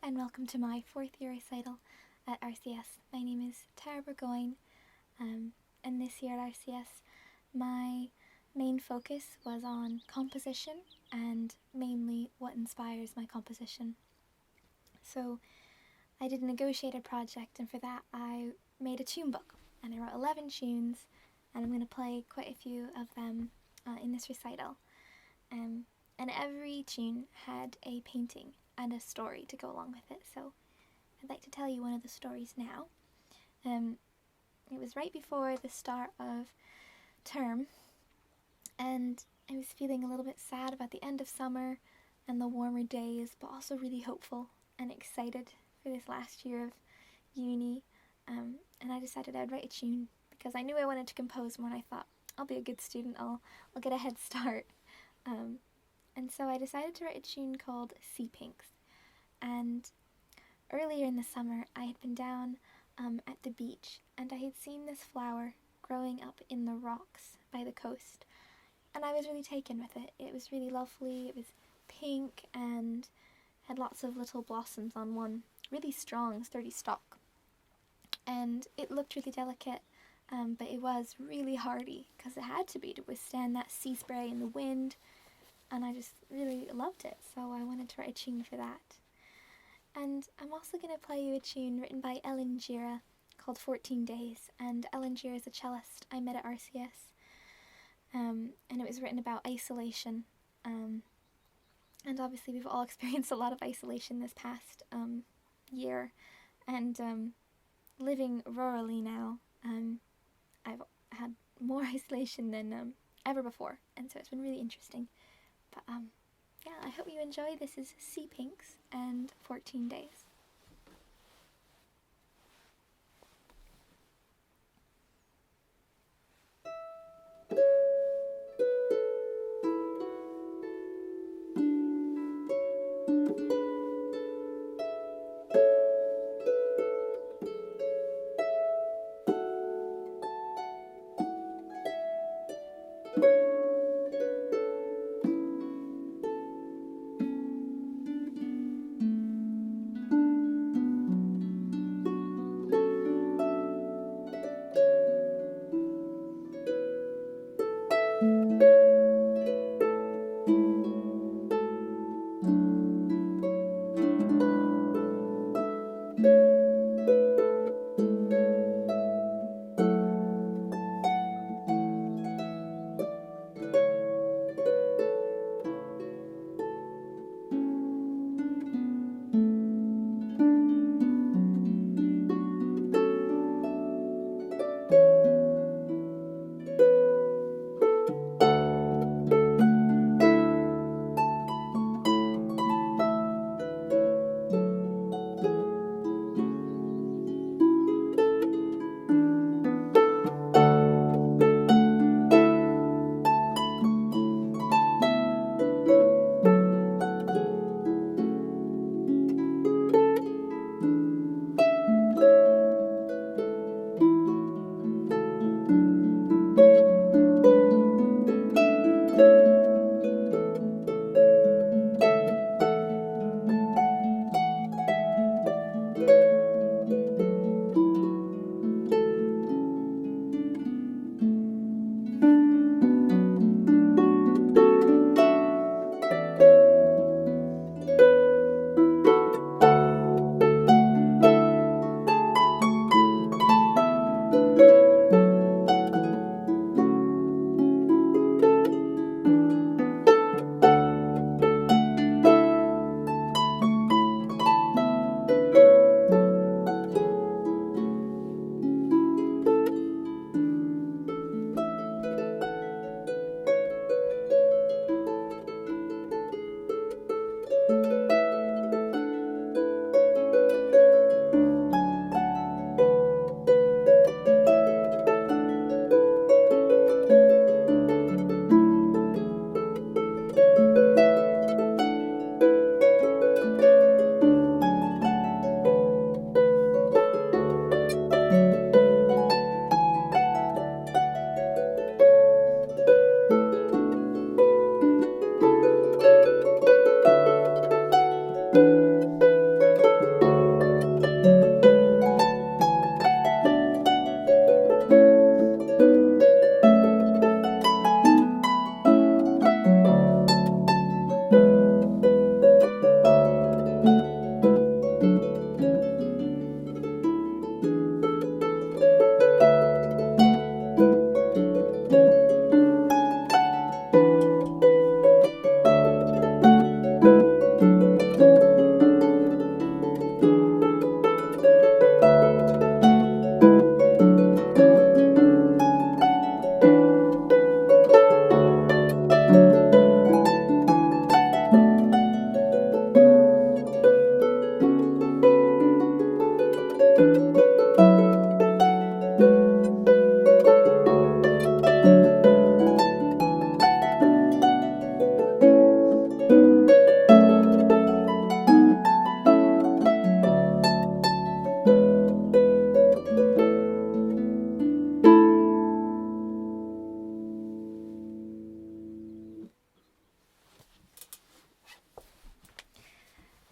and welcome to my 4th year recital at RCS. My name is Terra Burgoyne, and this year at RCS my main focus was on composition and mainly what inspires my composition. So I did a negotiated project, and for that I made a tune book, and I wrote 11 tunes, and I'm going to play quite a few of them in this recital. And every tune had a painting and a story to go along with it, so I'd like to tell you one of the stories now. It was right before the start of term, and I was feeling a little bit sad about the end of summer and the warmer days, but also really hopeful and excited for this last year of uni, and I decided I'd write a tune because I knew I wanted to compose more, and I thought, I'll be a good student, I'll get a head start. And so I decided to write a tune called Sea Pinks. And earlier in the summer, I had been down at the beach, and I had seen this flower growing up in the rocks by the coast. And I was really taken with it. It was really lovely. It was pink and had lots of little blossoms on one really strong, sturdy stalk. And it looked really delicate, but it was really hardy because it had to be to withstand that sea spray and the wind. And I just really loved it, so I wanted to write a tune for that. And I'm also going to play you a tune written by Ellen Gira called 14 Days, and Ellen Gira is a cellist I met at RCS, and it was written about isolation, and obviously we've all experienced a lot of isolation this past year, and living rurally now, I've had more isolation than ever before, and so it's been really interesting. But yeah, I hope you enjoy. This is Sea Pinks and 14 Days.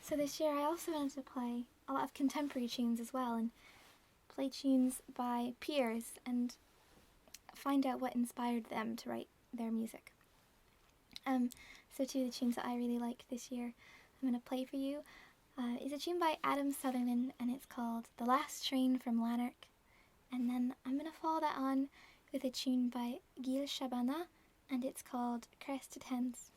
So this year I also wanted to play a lot of contemporary tunes as well, and play tunes by peers and find out what inspired them to write their music. So two of the tunes that I really like this year I'm going to play for you is a tune by Adam Sutherland, and it's called The Last Train From Lanark. And then I'm going to follow that on with a tune by Gilles Chabenat, and it's called Crested Hens.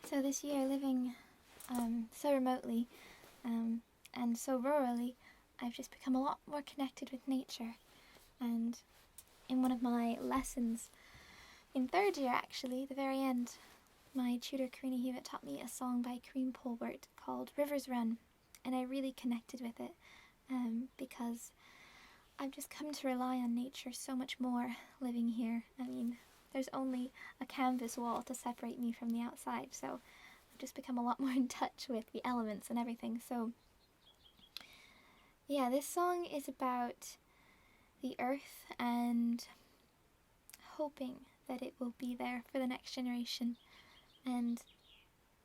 So this year, living so remotely and so rurally, I've just become a lot more connected with nature. And in one of my lessons, in third year actually, the very end, my tutor Karina Hewitt taught me a song by Kareem Polwart called Rivers Run, and I really connected with it because I've just come to rely on nature so much more living here. I mean, there's only a canvas wall to separate me from the outside, so I've just become a lot more in touch with the elements and everything. So yeah, this song is about the earth and hoping that it will be there for the next generation. And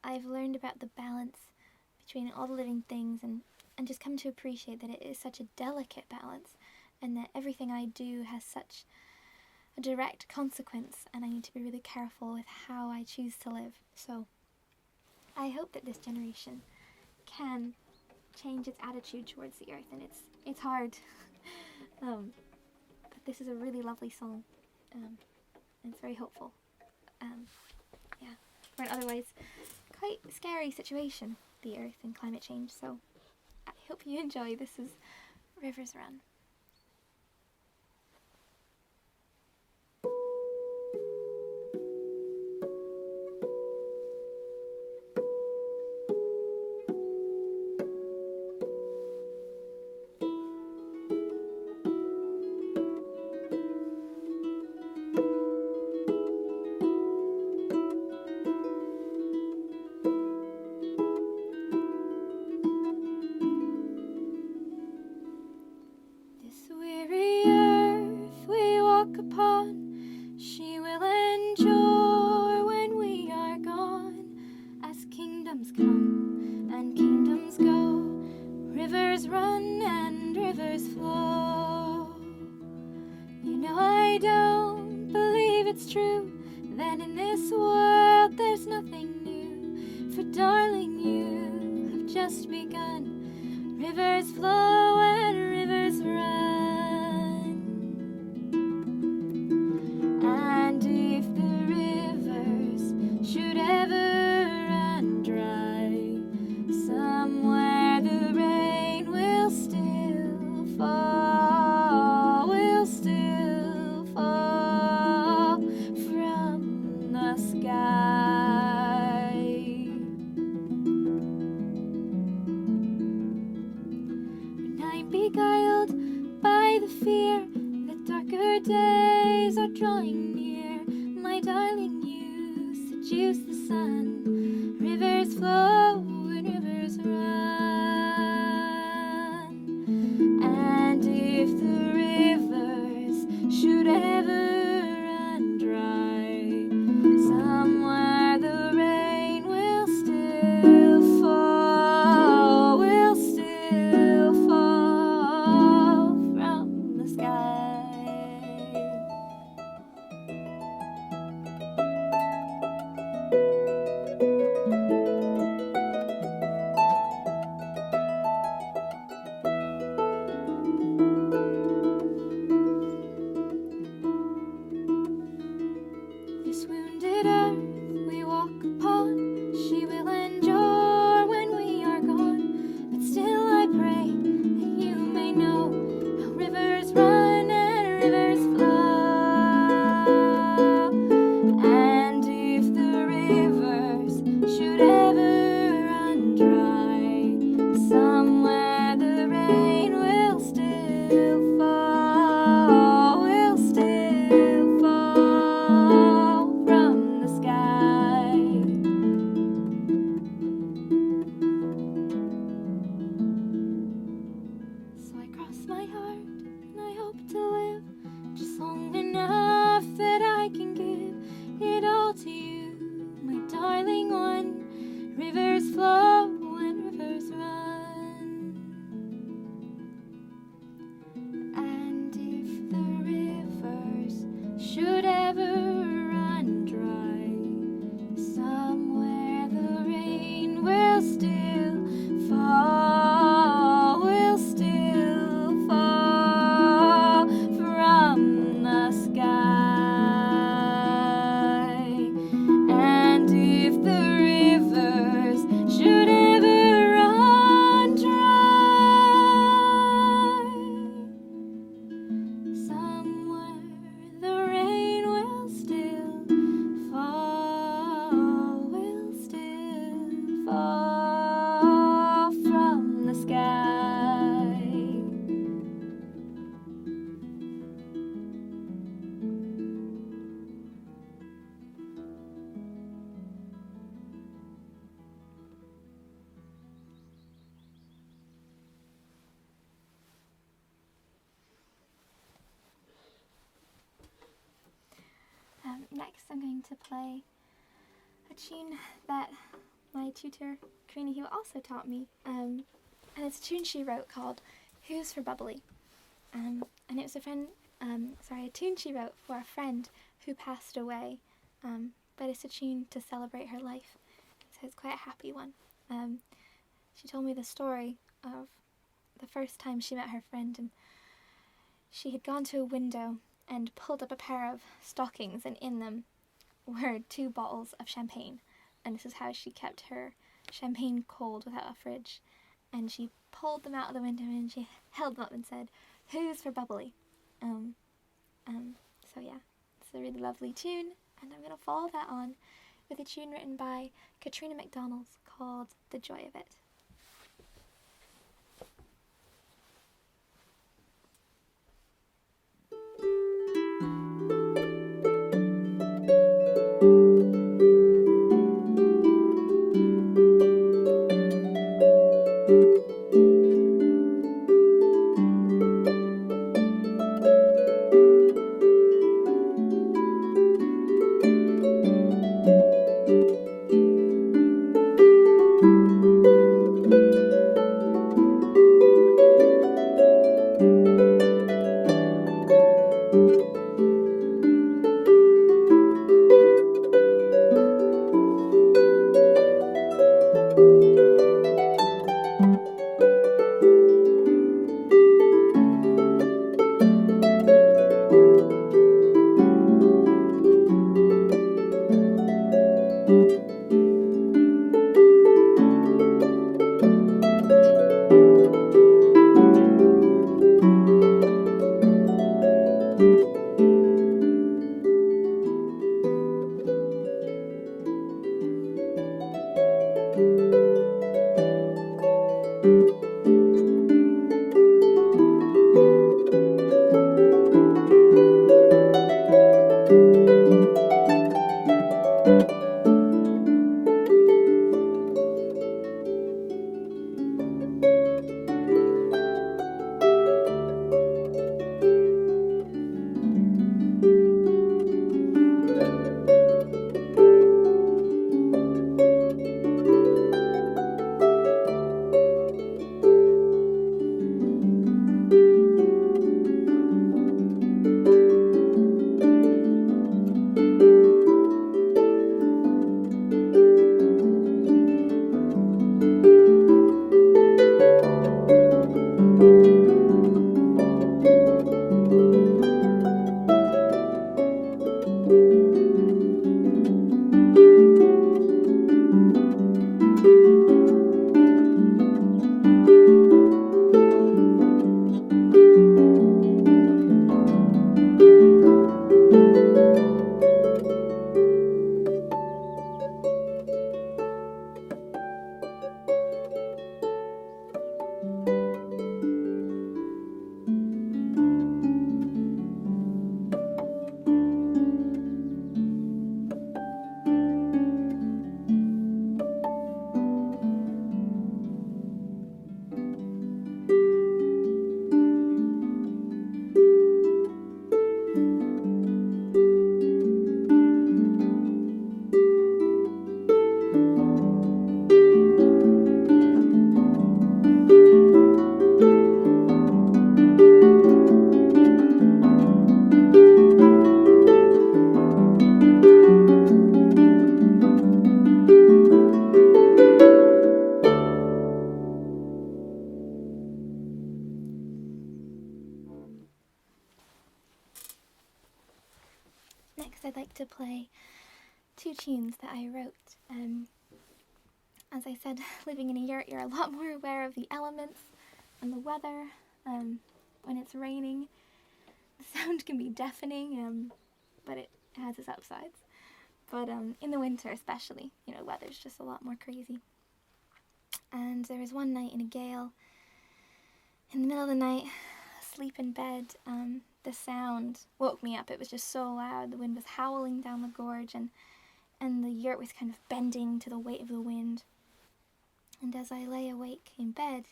I've learned about the balance between all the living things, and just come to appreciate that it is such a delicate balance, and that everything I do has such a direct consequence, and I need to be really careful with how I choose to live. So I hope that this generation can change its attitude towards the earth, and it's hard. But this is a really lovely song, and it's very hopeful. Yeah, for an otherwise quite scary situation, the earth and climate change. So I hope you enjoy. This is Rivers Run. Come and kingdoms go, rivers run and rivers flow. You know I don't believe it's true that in this world there's nothing new, for darling, you have just begun. Rivers flow and rivers run, and if the rivers should ever somewhere the rain will still fall, from the sky. When I'm beguiled by the fear that darker days are drawing near, my darling, you seduce the sun. Rivers flow and rivers run, and if the rivers should ever run dry, somewhere the rain will still fall, from the sky. Next I'm going to play a tune that my tutor, Karina, who also taught me, and it's a tune she wrote called Who's for Bubbly, and it was a tune she wrote for a friend who passed away, but it's a tune to celebrate her life, so it's quite a happy one. She told me the story of the first time she met her friend, and she had gone to a window and pulled up a pair of stockings, and in them were 2 bottles of champagne, and this is how she kept her champagne cold without a fridge. And she pulled them out of the window and she held them up and said, "Who's for bubbly?" So yeah, it's a really lovely tune, and I'm going to follow that on with a tune written by Katrina MacDonald called The Joy of It. Next, I'd like to play 2 tunes that I wrote. As I said, living in a yurt, you're a lot more aware of the elements and the weather. When it's raining, the sound can be deafening, but it has its upsides. But in the winter especially, weather's just a lot more crazy. And there was one night in a gale, in the middle of the night, asleep in bed, the sound woke me up. It was just so loud. The wind was howling down the gorge, and the yurt was kind of bending to the weight of the wind. And as I lay awake in bed,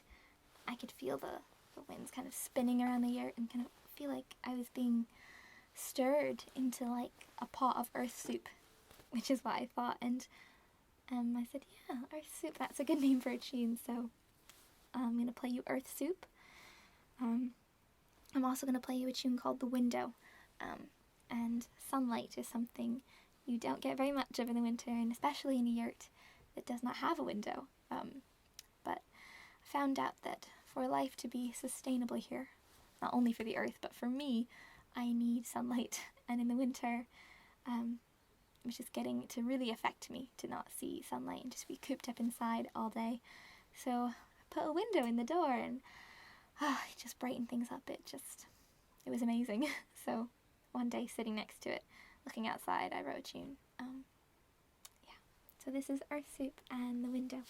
I could feel the winds kind of spinning around the yurt and kind of feel like I was being stirred into like a pot of earth soup, which is what I thought. And I said, yeah, Earth Soup, that's a good name for a tune, so I'm going to play you Earth Soup. I'm also going to play you a tune called The Window, and sunlight is something you don't get very much of in the winter, and especially in a yurt that does not have a window. But I found out that for life to be sustainable here, not only for the earth, but for me, I need sunlight. And in the winter, which is getting to really affect me to not see sunlight and just be cooped up inside all day. So I put a window in the door, and it just brightened things up. It was amazing. So one day sitting next to it, looking outside, I wrote a tune. So this is Earth Soup and The Window.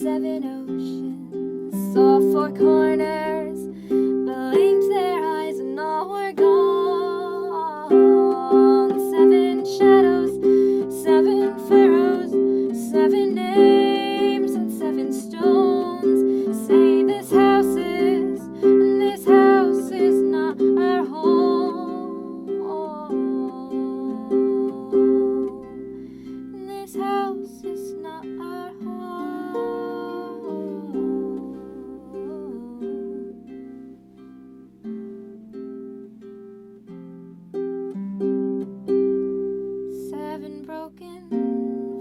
seven oceans, saw four corners, blinked their eyes and all were gone. Seven shadows, seven furrows, seven names and seven stones. Say this house is not our home. This house is not our home. Seven broken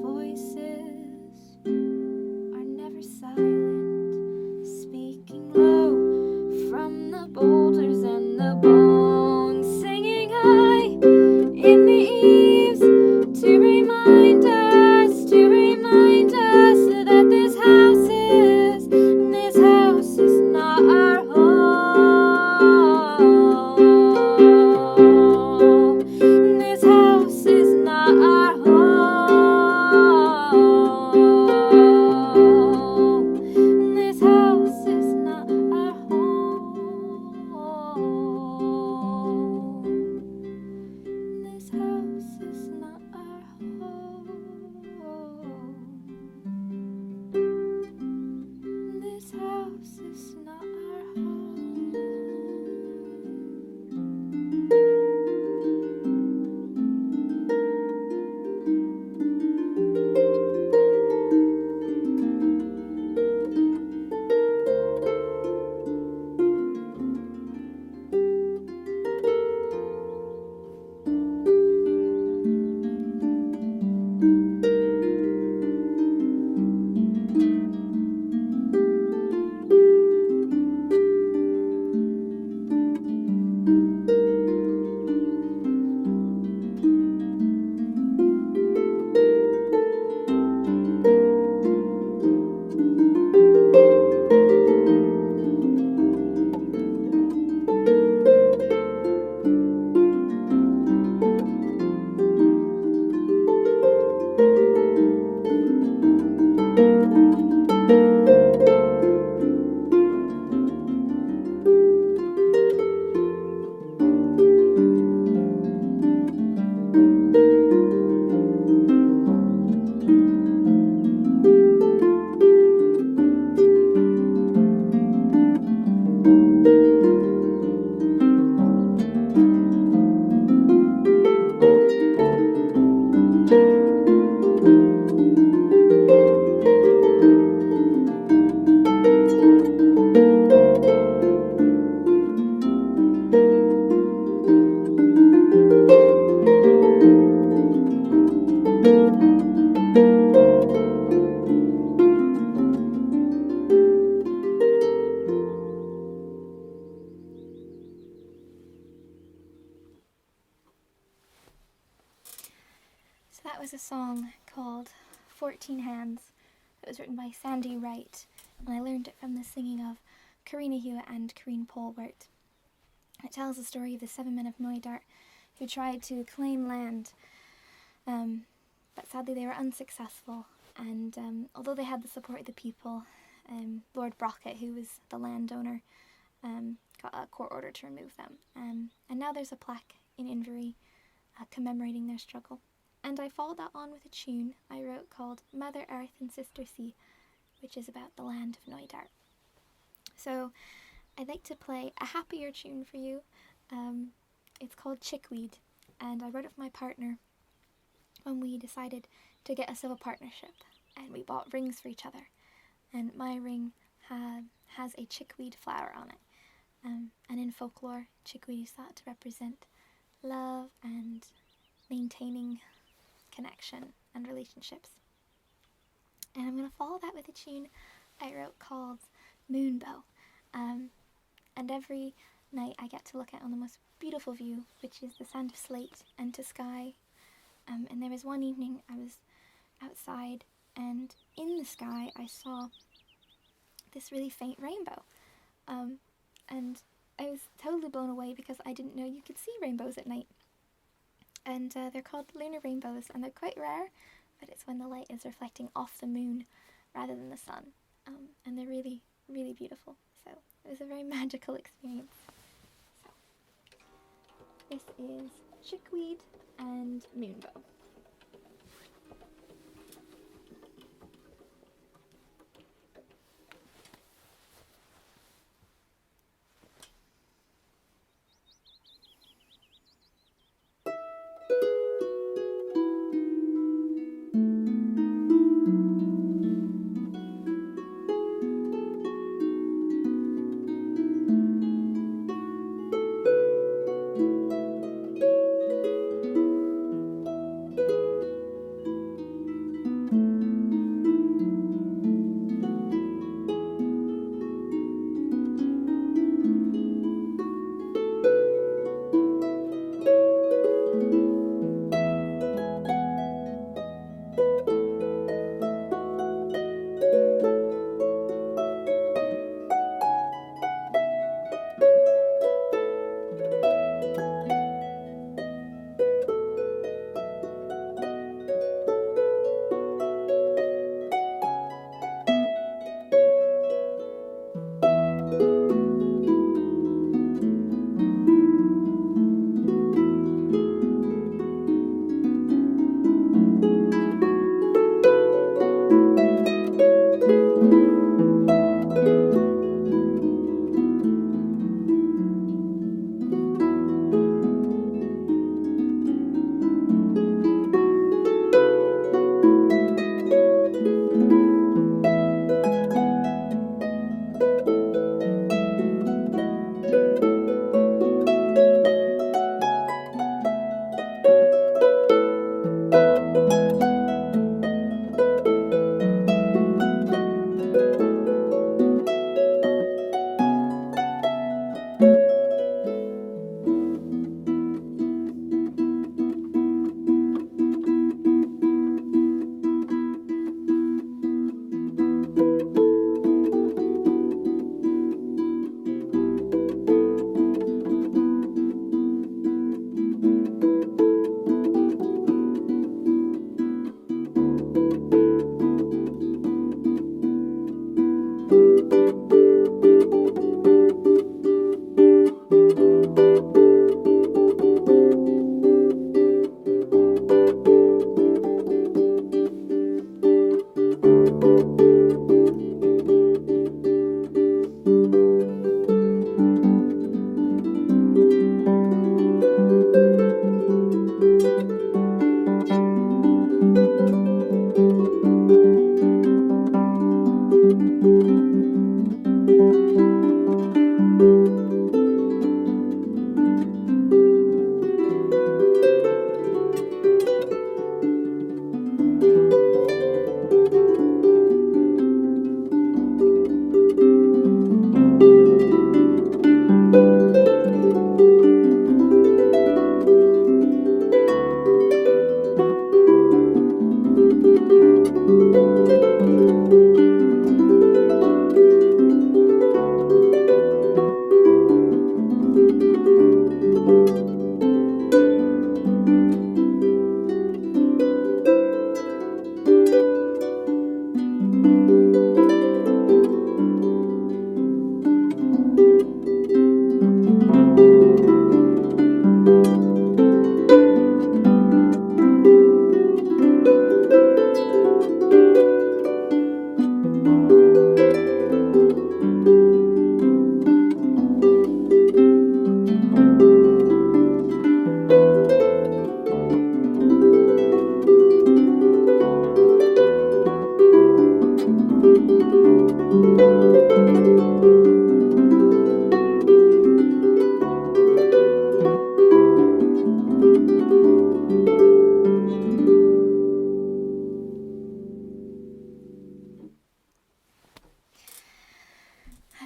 voices are never silent, speaking low from the boulders and the bones, singing high in the eaves to remind us that this house is not our home. This house is not our home. This house is not our home. This house is not our home. This house is not our home. So that was a song called 14 Hands. It was written by Sandy Wright, and I learned it from the singing of Karina Hewitt and Corrine Polwart. It tells the story of the 7 men of Knoydart who tried to claim land, but sadly they were unsuccessful, and although they had the support of the people, Lord Brockett, who was the landowner, got a court order to remove them, and now there's a plaque in Inverie commemorating their struggle. And I followed that on with a tune I wrote called Mother Earth and Sister Sea, which is about the land of Knoydart. So I'd like to play a happier tune for you. It's called Chickweed, and I wrote it with my partner when we decided to get a civil partnership, and we bought rings for each other. And my ring has a chickweed flower on it. And in folklore, chickweed is thought to represent love and maintaining connection and relationships. And I'm going to follow that with a tune I wrote called Moonbow. And every night I get to look out on the most beautiful view, which is the sand of slate and to sky. And there was one evening I was outside, and in the sky I saw this really faint rainbow. And I was totally blown away because I didn't know you could see rainbows at night. And they're called lunar rainbows, and they're quite rare, but it's when the light is reflecting off the moon rather than the sun. and they're really, really beautiful. So it was a very magical experience. So this is Chickweed and Moonbow.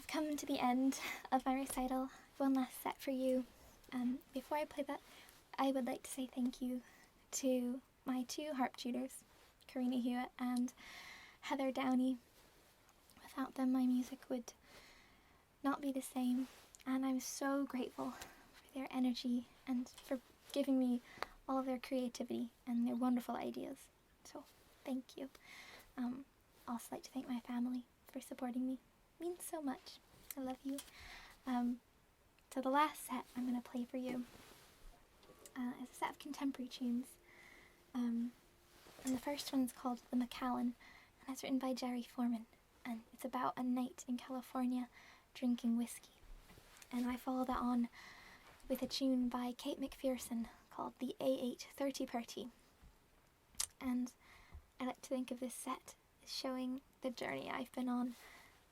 Come to the end of my recital. One last set for you. Before I play that, I would like to say thank you to my two harp tutors, Karina Hewitt and Heather Downey. Without them, my music would not be the same, and I'm so grateful for their energy and for giving me all of their creativity and their wonderful ideas. So, thank you. Also like to thank my family for supporting me. It means so much. I love you. So the last set I'm going to play for you is a set of contemporary tunes. And the first one's called The Mcallen, and it's written by Jerry Foreman. And it's about a night in California drinking whiskey. And I follow that on with a tune by Kate McPherson called The A830 Party. And I like to think of this set as showing the journey I've been on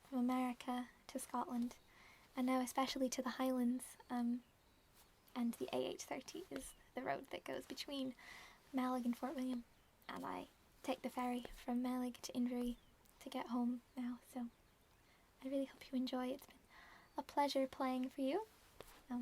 from America to Scotland, and now especially to the Highlands, and the A830 is the road that goes between Mallaig and Fort William, and I take the ferry from Mallaig to Inverie to get home now, so I really hope you enjoy. It's been a pleasure playing for you. Yeah.